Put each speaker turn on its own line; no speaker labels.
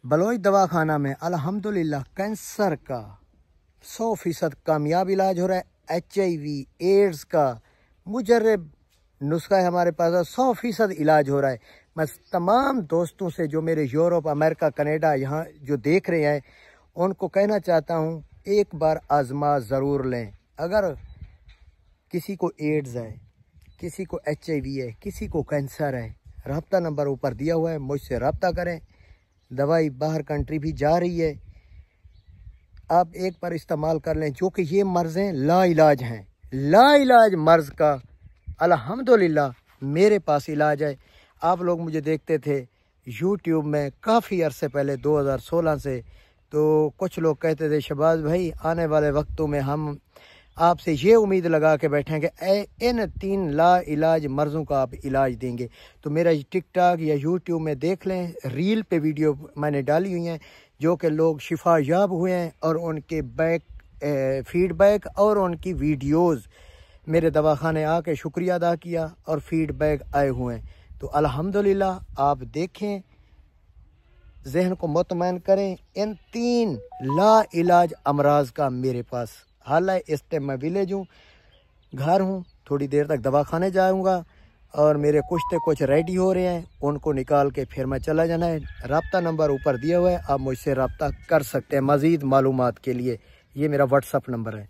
Bloch दवाखाना में अल्हम्दुलिल्लाह कैंसर का 100% कामयाब इलाज हो रहा है। HIV एड्स का मुजर्रब नुस्खा है हमारे पास, 100% इलाज हो रहा है। मैं तमाम दोस्तों से जो मेरे यूरोप, अमेरिका, कनाडा यहाँ जो देख रहे हैं उनको कहना चाहता हूँ एक बार आजमा ज़रूर लें। अगर किसी को एड्स है, किसी को HIV है, किसी को कैंसर है, रब्ता नंबर ऊपर दिया हुआ है, मुझसे रब्ता करें। दवाई बाहर कंट्री भी जा रही है, आप एक बार इस्तेमाल कर लें। जो कि ये मर्ज़ें लाइलाज हैं, लाइलाज मर्ज़ का अल्हम्दुलिल्लाह मेरे पास इलाज है। आप लोग मुझे देखते थे यूट्यूब में काफ़ी अरसे पहले 2016 से, तो कुछ लोग कहते थे शहबाज भाई आने वाले वक्तों में हम आपसे ये उम्मीद लगा के बैठे हैं कि इन 3 ला इलाज मर्ज़ों का आप इलाज देंगे। तो मेरा टिकटॉक या यूट्यूब में देख लें, रील पे वीडियो मैंने डाली हुई हैं जो कि लोग शिफा याब हुए हैं और उनके फीडबैक और उनकी वीडियोस मेरे दवाखाने आके शुक्रिया अदा किया और फीडबैक आए हुए हैं। तो अल्हम्दुलिल्लाह आप देखें, जहन को मुतमईन करें। इन 3 ला इलाज अमराज का मेरे पास हाल है। इस टाइम मैं विलेज हूँ, घर हूँ, थोड़ी देर तक दवाखाने जाऊँगा और मेरे कुछ रेडी हो रहे हैं, उनको निकाल के फिर मैं चला जाना है। रब्ता नंबर ऊपर दिया हुआ है, आप मुझसे रब्ता कर सकते हैं मज़ीद मालूमात के लिए। ये मेरा व्हाट्सअप नंबर है।